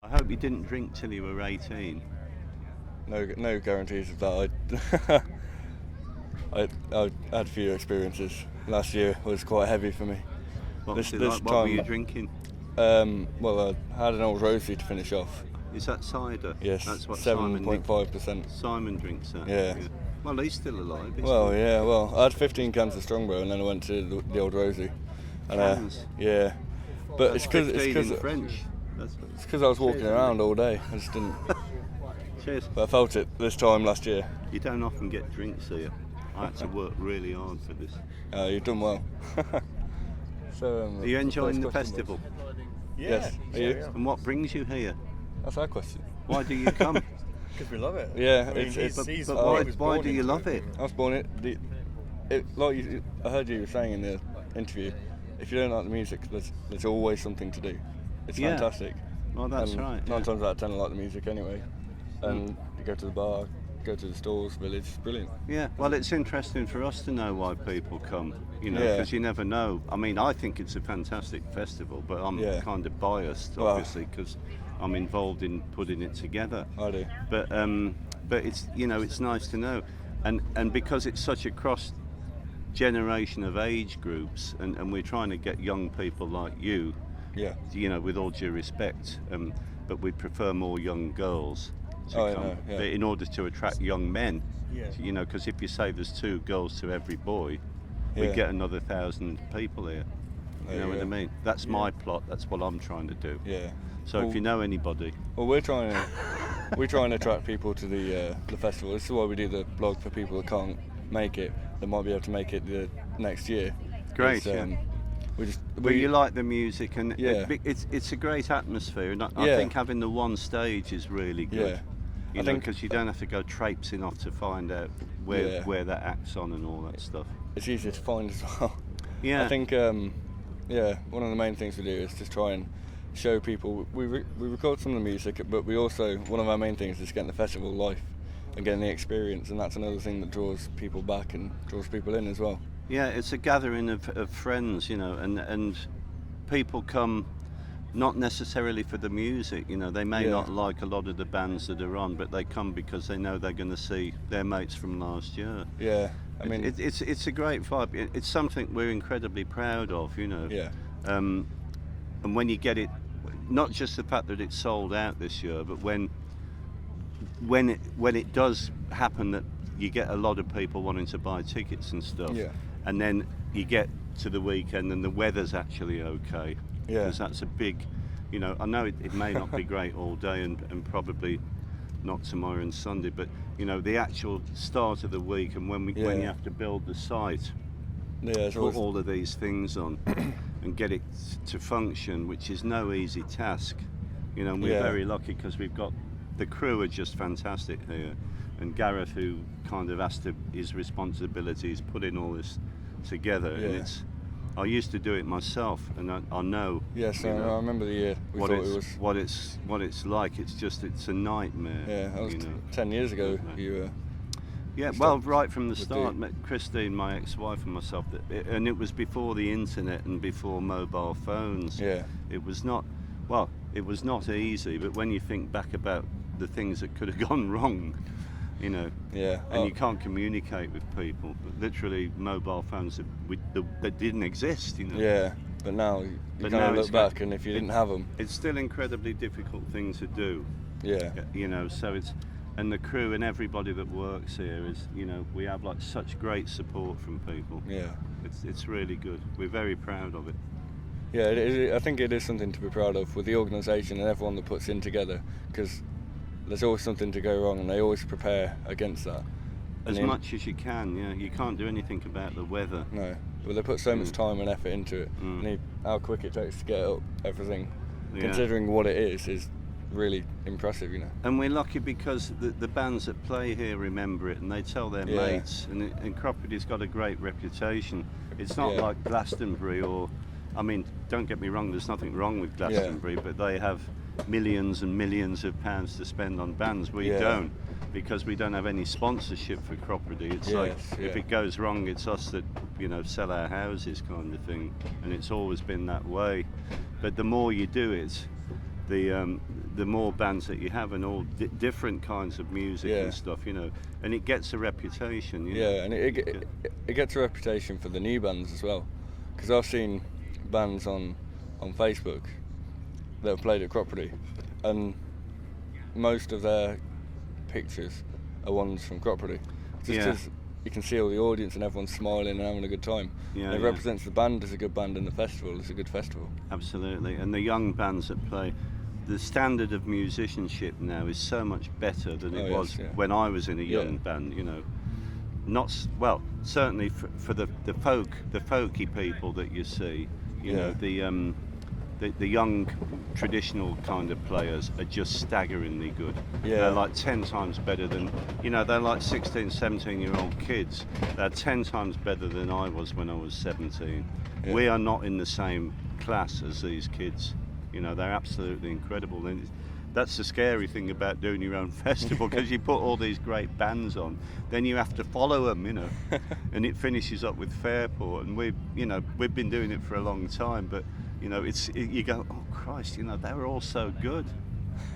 I hope you didn't drink till you were 18. No guarantees of that. I had a few experiences. Last year was quite heavy for me. What was it like? What were you drinking? Well, I had an old Rosie to finish off. Is that cider? Yes, That's what 7.5%. Simon drinks that. Yeah. Well, he's still alive. Well, yeah. Well, I had 15 cans of Strongbow, and then I went to the old Rosie. Cans? Yeah. But That's it's because 15 in French. It's because I was walking around all day. I just didn't. Cheers. But I felt it this time last year. You don't often get drinks here. I had to work really hard for this. You've done well. So, Are you enjoying the festival? Yes. Are you? And what brings you here? That's our question. Why do you come? Because we love it. Yeah, I mean, but why do you love it? I was born it. I heard you saying in the interview, if you don't like the music, there's always something to do. It's fantastic. Well, that's right. 9 times out of 10 I like the music anyway. And you go to the bar, go to the stores, village, it's brilliant. Yeah, well, it's interesting for us to know why people come, because you never know. I mean, I think it's a fantastic festival, but I'm kind of biased, obviously, because I'm involved in putting it together. I do. But it's it's nice to know, and because it's such a cross generation of age groups, and we're trying to get young people like you. Yeah. With all due respect, but we prefer more young girls to come. But in order to attract young men, because if you say there's 2 girls to every boy, we get another 1,000 people here. You know what I mean? That's my plot. That's what I'm trying to do. Yeah. So if you know anybody, well, we're trying to attract people to the festival. This is why we do the blog for people that can't make it. They might be able to make it the next year. Great. But you like the music, and it's a great atmosphere, and I think having the one stage is really good. I think because you don't have to go traipsing off to find out where that act's on and all that stuff. It's easier to find as well. Yeah. I think one of the main things we do is just try and show people. We record some of the music, but we also, one of our main things is getting the festival life and getting the experience, and that's another thing that draws people back and draws people in as well. Yeah, it's a gathering of friends, and people come not necessarily for the music, they may not like a lot of the bands that are on, but they come because they know they're going to see their mates from last year. Yeah, I mean, it's a great vibe. It's something we're incredibly proud of, Yeah. And when you get it, not just the fact that it's sold out this year, but when it does happen that you get a lot of people wanting to buy tickets and stuff. Yeah. And then you get to the weekend and the weather's actually okay. Yeah. Because that's a big, I know it may not be great all day and probably not tomorrow and Sunday, but the actual start of the week and when you have to build the site, put all of these things on and get it to function, which is no easy task. And we're very lucky because we've got the crew are just fantastic here. And Gareth, who kind of asked his responsibilities, putting all this together, and I used to do it myself, and I know. Yes, I remember the year. What it's like. It's a nightmare. Yeah, that was 10 years ago. Right from the start, met Christine, my ex-wife, and myself, and it was before the internet and before mobile phones. Yeah. It was not easy, but when you think back about the things that could have gone wrong. And you can't communicate with people. Literally, mobile phones that didn't exist. Yeah, but now you kind of look back, and if you didn't have them, it's still an incredibly difficult thing to do. Yeah. So it's, and the crew and everybody that works here is, we have such great support from people. Yeah. It's really good. We're very proud of it. Yeah, I think it is something to be proud of with the organisation and everyone that puts in together, because there's always something to go wrong, and they always prepare against that. As much as you can, You can't do anything about the weather. No, but they put so much time and effort into it. And how quick it takes to get up everything, considering what it is really impressive, And we're lucky because the bands that play here remember it, and they tell their mates. And Cropredy's got a great reputation. It's not like Glastonbury don't get me wrong, there's nothing wrong with Glastonbury, but they have millions and millions of pounds to spend on bands. We don't, because we don't have any sponsorship for Cropredy. It's if it goes wrong, it's us that sell our houses, kind of thing, and it's always been that way. But the more you do it, the more bands that you have and all different kinds of music and stuff, you know, and it gets a reputation. You know? And it gets a reputation for the new bands as well, because I've seen bands on Facebook that have played at Cropredy, and most of their pictures are ones from Cropredy. Just because you can see all the audience and everyone's smiling and having a good time. And it represents the band as a good band, and the festival as a good festival. Absolutely. And the young bands that play, the standard of musicianship now is so much better than it was when I was in a young band, you know. Certainly for the folky people that you see, you know, the young traditional kind of players are just staggeringly good. They're like 10 times better than, you know, they're like 16, 17-year-old kids. They're 10 times better than I was when I was 17. We are not in the same class as these kids. You know, they're absolutely incredible. And that's the scary thing about doing your own festival, because you put all these great bands on, then you have to follow them, you know. And it finishes up with Fairport, and we've been doing it for a long time, but you know, you go, oh Christ, you know, they were all so good.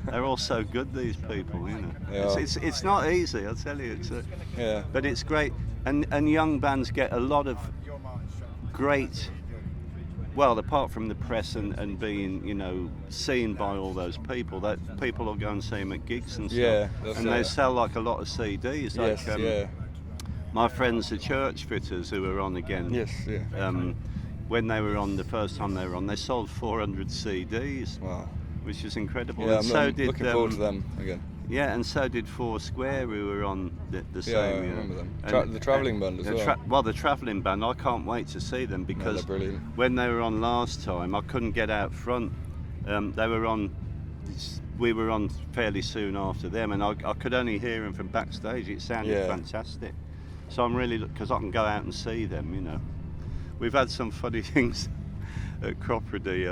They're all so good, these people, you know. It's not easy, I'll tell you. But it's great, and young bands get a lot of great. Well, apart from the press and being, you know, seen by all those people, that people will go and see them at gigs and stuff, and they sell like a lot of CDs. My friends, the church fitters, who were on again. When they were on the first time they were on, they sold 400 CDs, which is incredible. Yeah, and I'm looking forward to them again. Yeah, and so did Foursquare, who were on the same. I remember them. The travelling band as well. The travelling band, I can't wait to see them, because when they were on last time, I couldn't get out front. We were on fairly soon after them, and I could only hear them from backstage. It sounded fantastic. So I'm really, because I can go out and see them, you know. We've had some funny things at Cropredy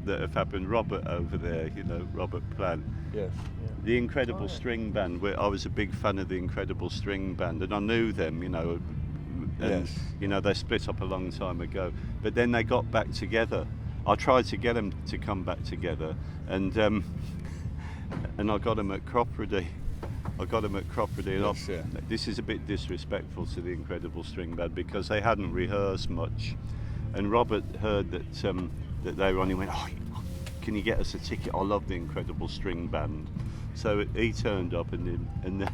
that have happened. Robert over there, you know, Robert Plant. The Incredible String Band. I was a big fan of the Incredible String Band, and I knew them, you know. And, you know, they split up a long time ago, but then they got back together. I tried to get them to come back together, and I got them at Cropredy. This is a bit disrespectful to the Incredible String Band, because they hadn't rehearsed much, and Robert heard that they were on. He went, "Oh, can you get us a ticket? I love the Incredible String Band." So he turned up, and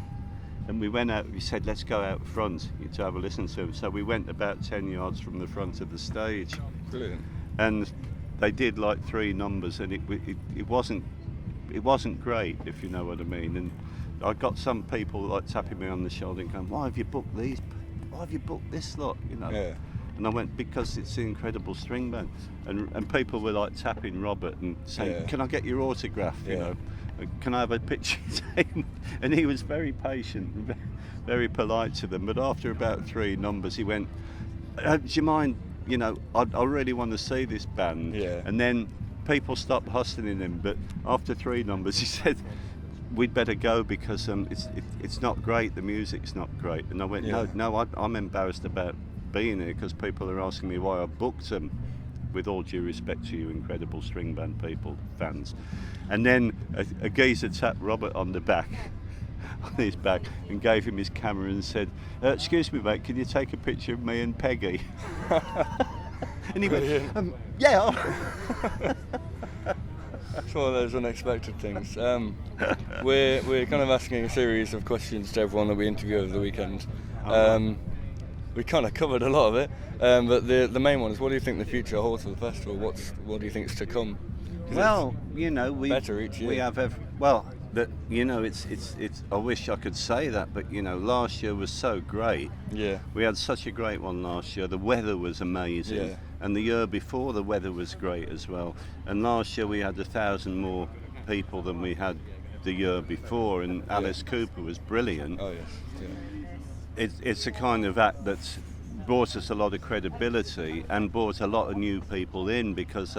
we went out. We said, "Let's go out front to have a listen to him." So we went about 10 yards from the front of the stage. Brilliant. And they did like 3 numbers, and it wasn't great, if you know what I mean. And I got some people like tapping me on the shoulder and going, "Why have you booked these? Why have you booked this lot?" You know. And I went, "Because it's the Incredible String Band." And people were like tapping Robert and saying, "Can I get your autograph? You know, can I have a picture taken?" And he was very patient and very polite to them. But after about 3 numbers, he went, "Do you mind? You know, I really want to see this band." And then people stopped hustling him. But after 3 numbers, he said, "We'd better go, because it's not great. The music's not great." And I went, "No, I'm embarrassed about being here, because people are asking me why I booked them. With all due respect to you Incredible String Band people, fans." And then a geezer tapped Robert on the back, on his back, and gave him his camera and said, "Excuse me, mate, can you take a picture of me and Peggy?" And he went, "Yeah." It's one of those unexpected things. We're kind of asking a series of questions to everyone that we interview over the weekend. We kind of covered a lot of it, but the main one is, what do you think the future holds for the festival? What do you think is to come? Well, you know, we better each year. We have you know, it's. I wish I could say that, but you know, last year was so great. We had such a great one last year. The weather was amazing, and the year before the weather was great as well. And last year we had 1,000 more people than we had the year before, and Alice Cooper was brilliant. It's a kind of act that's brought us a lot of credibility and brought a lot of new people in, because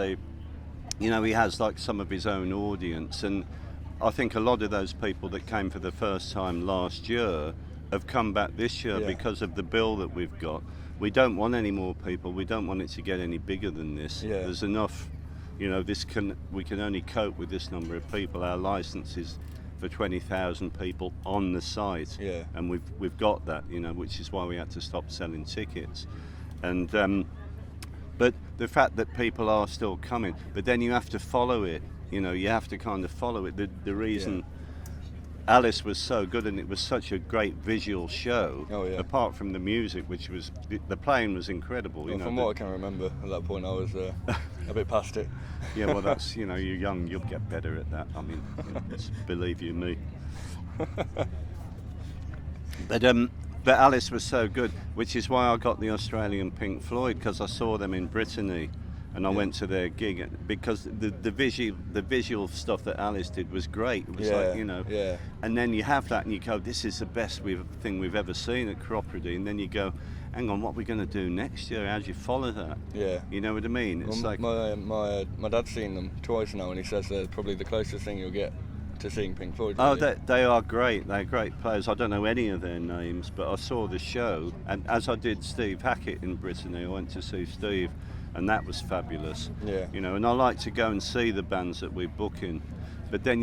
you know, he has like some of his own audience, and I think a lot of those people that came for the first time last year have come back this year because of the bill that we've got. We don't want any more people. We don't want it to get any bigger than this. There's enough you know, we can only cope with this number of people. Our license is for 20,000 people on the site, Yeah. and we've got that, you know, which is why we had to stop selling tickets. And but the fact that people are still coming, but then you have to follow it, you know, you have to kind of follow it. The reason Alice was so good, and it was such a great visual show, apart from the music, which was, the playing was incredible. Well, you know, from what I can remember at that point, I was a bit past it. Yeah, well, that's, you know, you're young, you'll get better at that. I mean, believe you me. But Alice was so good, which is why I got the Australian Pink Floyd, because I saw them in Brittany, and I went to their gig, because the visual stuff that Alice did was great. It was like, you know, and then you have that and you go, this is the best thing we've ever seen at Cropredy, and then you go, hang on, what are we going to do next year? How do you follow that? Yeah. You know what I mean? It's like my dad's seen them twice now, and he says they're probably the closest thing you'll get to seeing Pink Floyd. Oh, really. they are great. They're great players. I don't know any of their names, but I saw the show, and as I did Steve Hackett in Brittany, I went to see Steve, and that was fabulous. Yeah. You know, and I like to go and see the bands that we're booking, but then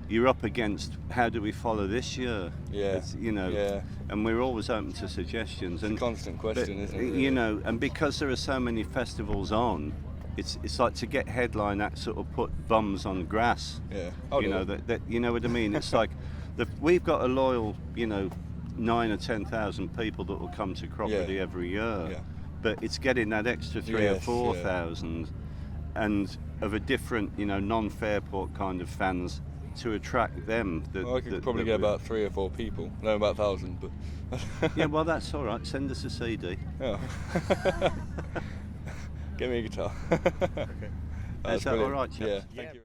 you're up against, how do we follow this year? Yeah. You know, and we're always open to suggestions. It's a constant question, isn't it? Really? You know, and because there are so many festivals on, it's like to get headline acts sort of put bums on grass. Yeah. You know that you know what I mean. It's like we've got a loyal, you know, 9,000 or 10,000 people that will come to Cropredy every year. Yeah. But it's getting that extra 3,000 or 4,000, and of a different, you know, non-Fairport kind of fans to attract them. I could probably get about 3 or 4 people. No, about 1,000, but. Yeah, well, that's all right. Send us a CD. Yeah. Get me a guitar. Okay. Is that all right, chaps? Yeah. Thank you.